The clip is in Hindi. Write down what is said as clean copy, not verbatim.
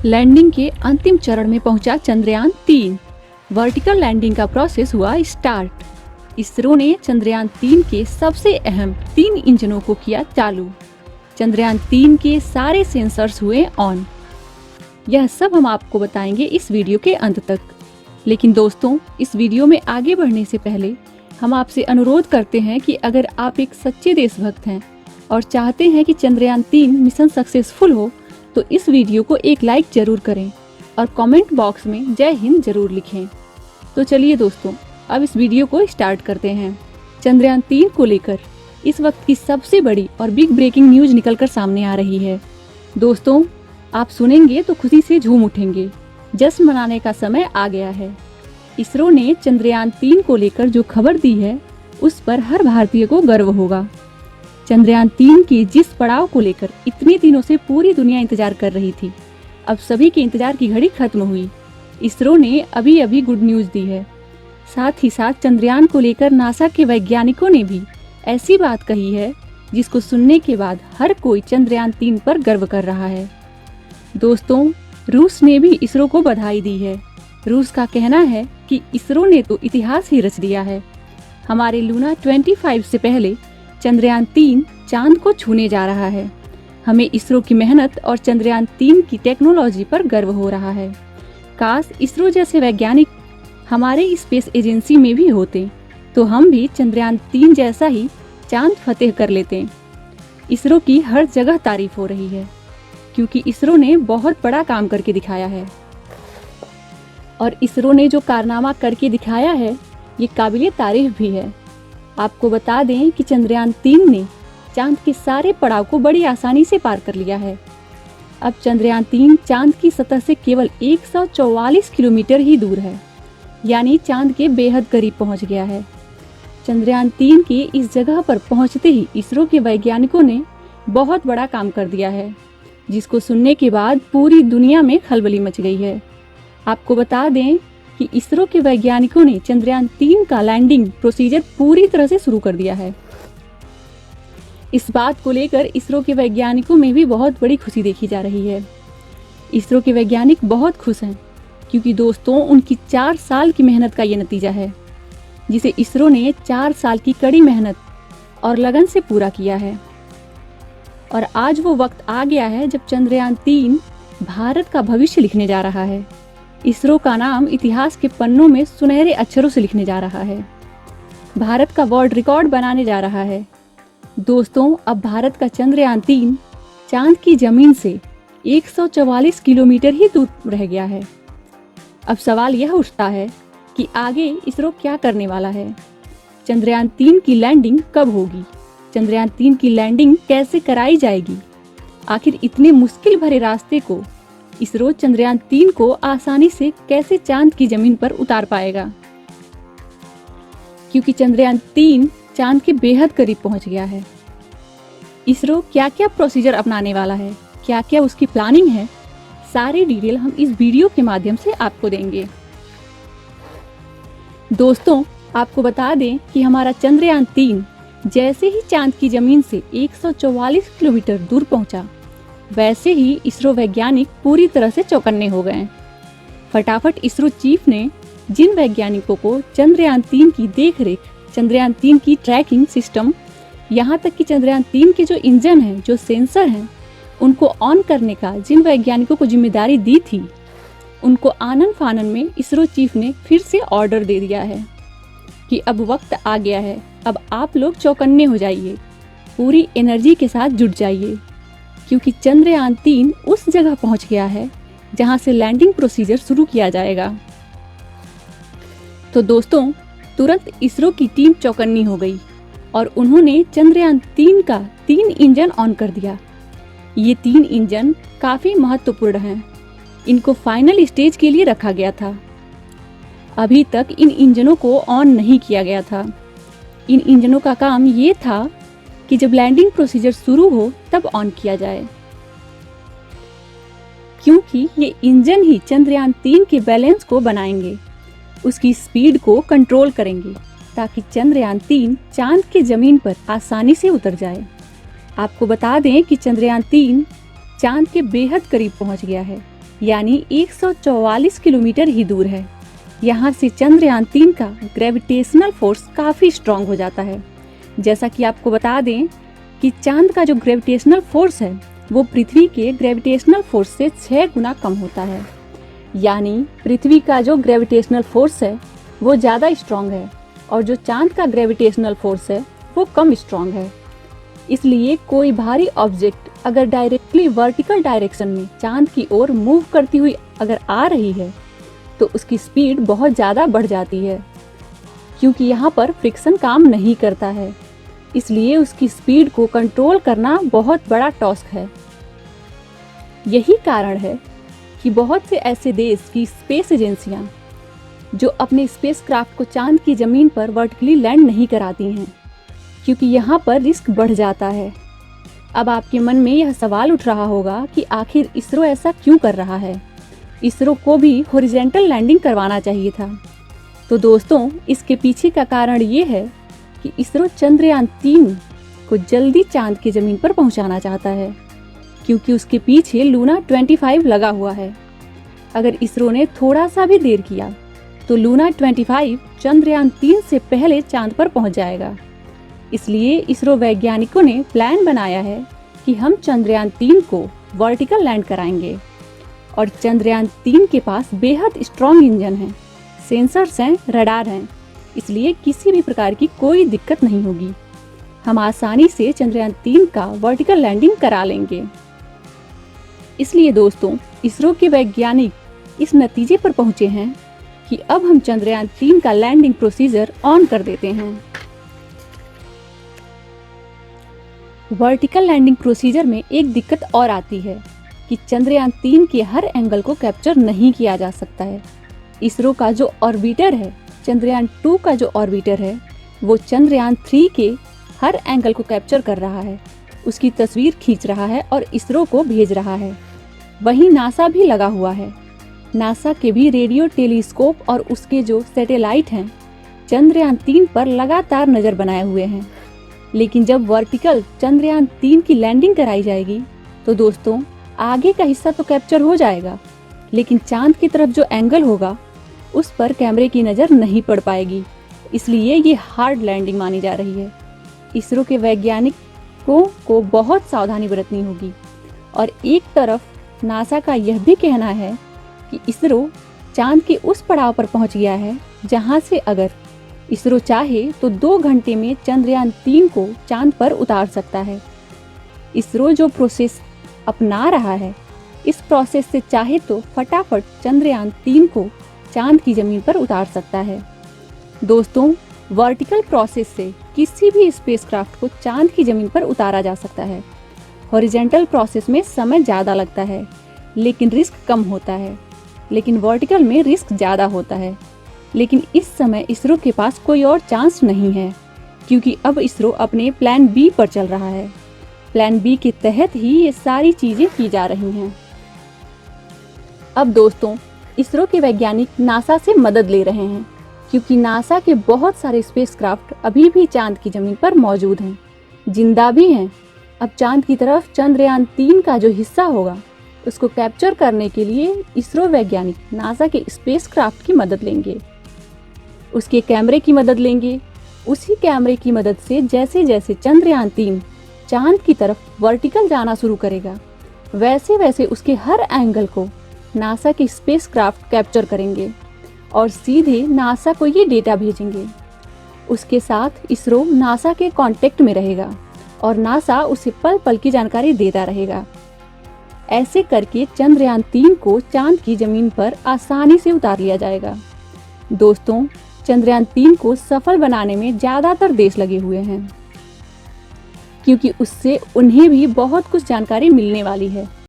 लैंडिंग के अंतिम चरण में पहुंचा चंद्रयान-3। वर्टिकल लैंडिंग का प्रोसेस हुआ स्टार्ट। इसरो ने चंद्रयान-3 के सबसे अहम 3 इंजनों को किया चालू। चंद्रयान-3 के सारे सेंसर्स हुए ऑन। यह सब हम आपको बताएंगे इस वीडियो के अंत तक। लेकिन दोस्तों, इस वीडियो में आगे बढ़ने से पहले हम आपसे अनुरोध करते हैं कि अगर आप एक सच्चे देशभक्त हैं और चाहते हैं कि चंद्रयान-3 मिशन सक्सेसफुल हो, तो इस वीडियो को एक लाइक जरूर करें और कमेंट बॉक्स में जय हिंद जरूर लिखें। तो चलिए दोस्तों, अब इस वीडियो को स्टार्ट करते हैं। चंद्रयान-3 को लेकर इस वक्त की सबसे बड़ी और बिग ब्रेकिंग न्यूज निकलकर सामने आ रही है। दोस्तों, आप सुनेंगे तो खुशी से झूम उठेंगे। जश्न मनाने का समय आ गया है। इसरो ने चंद्रयान-3 को लेकर जो खबर दी है, उस पर हर भारतीय को गर्व होगा। चंद्रयान-3 के जिस पड़ाव को लेकर इतने दिनों से पूरी दुनिया इंतजार कर रही थी, अब सभी के इंतजार की घड़ी खत्म हुई। इसरो ने अभी अभी गुड न्यूज दी है। साथ ही साथ चंद्रयान को लेकर नासा के वैज्ञानिकों ने भी ऐसी बात कही है जिसको सुनने के बाद हर कोई चंद्रयान-3 पर गर्व कर रहा है। दोस्तों, रूस ने भी इसरो को बधाई दी है। रूस का कहना है कि इसरो ने तो इतिहास ही रच दिया है। हमारे लूना 25 से पहले चंद्रयान-3 चांद को छूने जा रहा है। हमें इसरो की मेहनत और चंद्रयान-3 की टेक्नोलॉजी पर गर्व हो रहा है। काश इसरो जैसे वैज्ञानिक हमारे स्पेस एजेंसी में भी होते, तो हम भी चंद्रयान-3 जैसा ही चांद फतेह कर लेते। इसरो की हर जगह तारीफ हो रही है, क्योंकि इसरो ने बहुत बड़ा काम करके दिखाया है। और इसरो ने जो कारनामा करके दिखाया है, ये काबिले तारीफ भी है। आपको बता दें कि चंद्रयान-3 ने चांद के सारे पड़ाव को बड़ी आसानी से पार कर लिया है। अब चंद्रयान-3 चांद की सतह से केवल 144 किलोमीटर ही दूर है, यानी चांद के बेहद करीब पहुंच गया है। चंद्रयान-3 के इस जगह पर पहुंचते ही इसरो के वैज्ञानिकों ने बहुत बड़ा काम कर दिया है, जिसको सुनने के बाद पूरी दुनिया में खलबली मच गई है। आपको बता दें कि इसरो के वैज्ञानिकों ने चंद्रयान-3 का लैंडिंग प्रोसीजर पूरी तरह से शुरू कर दिया है। इस बात को लेकर इसरो के वैज्ञानिकों में भी बहुत बड़ी खुशी देखी जा रही है। इसरो के वैज्ञानिक बहुत खुश हैं, क्योंकि दोस्तों, उनकी 4 साल की मेहनत का ये नतीजा है, जिसे इसरो ने 4 साल की कड़ी मेहनत और लगन से पूरा किया है। और आज वो वक्त आ गया है जब चंद्रयान-3 भारत का भविष्य लिखने जा रहा है। इसरो का नाम इतिहास के पन्नों में सुनहरे अक्षरों से लिखने जा रहा है। भारत का वर्ल्ड रिकॉर्ड बनाने जा रहा है। दोस्तों, अब भारत का चंद्रयान-3 चांद की जमीन से 144 किलोमीटर ही दूर रह गया है। अब सवाल यह उठता है कि आगे इसरो क्या करने वाला है। चंद्रयान-3 की लैंडिंग कब होगी? चंद्रयान-3 की लैंडिंग कैसे कराई जाएगी? आखिर इतने मुश्किल भरे रास्ते को इसरो चंद्रयान-3 को आसानी से कैसे चांद की जमीन पर उतार पाएगा? क्योंकि चंद्रयान-3 चांद के बेहद करीब पहुंच गया है। इसरो क्या क्या प्रोसीजर अपनाने वाला है, क्या क्या उसकी प्लानिंग है, सारी डिटेल हम इस वीडियो के माध्यम से आपको देंगे। दोस्तों, आपको बता दें कि हमारा चंद्रयान-3 जैसे ही चांद की जमीन से 144 किलोमीटर दूर पहुंचा, वैसे ही इसरो वैज्ञानिक पूरी तरह से चौकन्ने हो गए। फटाफट इसरो चीफ ने जिन वैज्ञानिकों को चंद्रयान-3 की देखरेख, चंद्रयान-3 की ट्रैकिंग सिस्टम, यहाँ तक कि चंद्रयान-3 के जो इंजन हैं, जो सेंसर हैं, उनको ऑन करने का जिन वैज्ञानिकों को जिम्मेदारी दी थी, उनको आनन फानन में इसरो चीफ ने फिर से ऑर्डर दे दिया है कि अब वक्त आ गया है, अब आप लोग चौकन्ने हो जाइए, पूरी एनर्जी के साथ जुट जाइए, क्योंकि चंद्रयान-3 उस जगह पहुंच गया है जहां से लैंडिंग प्रोसीजर शुरू किया जाएगा। तो दोस्तों, तुरंत इसरो की टीम चौकन्नी हो गई और उन्होंने चंद्रयान-3 का 3 इंजन ऑन कर दिया। ये 3 इंजन काफ़ी महत्वपूर्ण हैं। इनको फाइनल स्टेज के लिए रखा गया था। अभी तक इन इंजनों को ऑन नहीं किया गया था। इन इंजनों का काम ये था कि जब लैंडिंग प्रोसीजर शुरू हो तब ऑन किया जाए, क्योंकि ये इंजन ही चंद्रयान-3 के बैलेंस को बनाएंगे, उसकी स्पीड को कंट्रोल करेंगे, ताकि चंद्रयान-3 चांद के जमीन पर आसानी से उतर जाए। आपको बता दें कि चंद्रयान-3 चांद के बेहद करीब पहुंच गया है। यानी 144 किलोमीटर ही दूर है। यहाँ से चंद्रयान 3 का ग्रेविटेशनल फोर्स काफ़ी स्ट्रॉन्ग हो जाता है। जैसा कि आपको बता दें कि चांद का जो ग्रेविटेशनल फोर्स है वो पृथ्वी के ग्रेविटेशनल फोर्स से 6 गुना कम होता है। यानी पृथ्वी का जो ग्रेविटेशनल फोर्स है वो ज़्यादा स्ट्रॉन्ग है और जो चांद का ग्रेविटेशनल फोर्स है वो कम स्ट्रॉन्ग है। इसलिए कोई भारी ऑब्जेक्ट अगर डायरेक्टली वर्टिकल डायरेक्शन में चांद की ओर मूव करती हुई अगर आ रही है तो उसकी स्पीड बहुत ज़्यादा बढ़ जाती है, क्योंकि यहाँ पर फ्रिक्शन काम नहीं करता है। इसलिए उसकी स्पीड को कंट्रोल करना बहुत बड़ा टास्क है। यही कारण है कि बहुत से ऐसे देश की स्पेस एजेंसियां जो अपने स्पेसक्राफ्ट को चांद की ज़मीन पर वर्टिकली लैंड नहीं कराती हैं, क्योंकि यहाँ पर रिस्क बढ़ जाता है। अब आपके मन में यह सवाल उठ रहा होगा कि आखिर इसरो ऐसा क्यों कर रहा है? इसरो को भी हॉरिजॉन्टल लैंडिंग करवाना चाहिए था। तो दोस्तों, इसके पीछे का कारण ये है कि इसरो चंद्रयान 3 को जल्दी चांद की ज़मीन पर पहुंचाना चाहता है, क्योंकि उसके पीछे लूना 25 लगा हुआ है। अगर इसरो ने थोड़ा सा भी देर किया तो लूना 25 चंद्रयान 3 से पहले चांद पर पहुंच जाएगा। इसलिए इसरो वैज्ञानिकों ने प्लान बनाया है कि हम चंद्रयान 3 को वर्टिकल लैंड कराएंगे। और चंद्रयान 3 के पास बेहद स्ट्रॉन्ग इंजन है, सेंसर्स हैं, रडार हैं, इसलिए किसी भी प्रकार की कोई दिक्कत नहीं होगी। हम आसानी से चंद्रयान 3 का वर्टिकल लैंडिंग करा लेंगे। इसलिए दोस्तों, इसरो के वैज्ञानिक इस नतीजे पर पहुंचे हैं कि अब हम चंद्रयान 3 का लैंडिंग प्रोसीजर ऑन कर देते हैं। वर्टिकल लैंडिंग प्रोसीजर में एक दिक्कत और आती है कि चंद्रयान 3 के हर एंगल को कैप्चर नहीं किया जा सकता है। इसरो का जो ऑर्बिटर है, चंद्रयान 2 का जो ऑर्बिटर है, वो चंद्रयान 3 के हर एंगल को कैप्चर कर रहा है, उसकी तस्वीर खींच रहा है और इसरो को भेज रहा है। वहीं नासा भी लगा हुआ है। नासा के भी रेडियो टेलीस्कोप और उसके जो सैटेलाइट हैं चंद्रयान 3 पर लगातार नज़र बनाए हुए हैं। लेकिन जब वर्टिकल चंद्रयान 3 की लैंडिंग कराई जाएगी तो दोस्तों, आगे का हिस्सा तो कैप्चर हो जाएगा, लेकिन चांद की तरफ जो एंगल होगा उस पर कैमरे की नज़र नहीं पड़ पाएगी। इसलिए ये हार्ड लैंडिंग मानी जा रही है। इसरो के वैज्ञानिकों को बहुत सावधानी बरतनी होगी। और एक तरफ नासा का यह भी कहना है कि इसरो चांद के उस पड़ाव पर पहुंच गया है जहां से अगर इसरो चाहे तो 2 घंटे में चंद्रयान 3 को चांद पर उतार सकता है। इसरो जो प्रोसेस अपना रहा है, इस प्रोसेस से चाहे तो फटाफट चंद्रयान 3 को चांद की ज़मीन पर उतार सकता है। दोस्तों, वर्टिकल प्रोसेस से किसी भी स्पेसक्राफ्ट को चांद की ज़मीन पर उतारा जा सकता है। हॉरिजॉन्टल प्रोसेस में समय ज़्यादा लगता है लेकिन रिस्क कम होता है, लेकिन वर्टिकल में रिस्क ज़्यादा होता है। लेकिन इस समय इसरो के पास कोई और चांस नहीं है, क्योंकि अब इसरो अपने प्लान बी पर चल रहा है। प्लान बी के तहत ही ये सारी चीज़ें की जा रही हैं। अब दोस्तों, इसरो के वैज्ञानिक नासा से मदद ले रहे हैं, क्योंकि नासा के बहुत सारे स्पेसक्राफ्ट अभी भी चांद की ज़मीन पर मौजूद हैं, जिंदा भी हैं। अब चांद की तरफ चंद्रयान 3 का जो हिस्सा होगा उसको कैप्चर करने के लिए इसरो वैज्ञानिक नासा के स्पेसक्राफ्ट की मदद लेंगे, उसके कैमरे की मदद लेंगे। उसी कैमरे की मदद से जैसे जैसे चंद्रयान 3 चांद की तरफ वर्टिकल जाना शुरू करेगा, वैसे वैसे उसके हर एंगल को नासा के स्पेसक्राफ्ट कैप्चर करेंगे और सीधे नासा को ये डेटा भेजेंगे। उसके साथ इसरो नासा के कांटेक्ट में रहेगा और नासा उसे पल पल की जानकारी देता रहेगा। ऐसे करके चंद्रयान 3 को चांद की ज़मीन पर आसानी से उतार लिया जाएगा। दोस्तों, चंद्रयान 3 को सफल बनाने में ज़्यादातर देश लगे हुए हैं, क्योंकि उससे उन्हें भी बहुत कुछ जानकारी मिलने वाली है।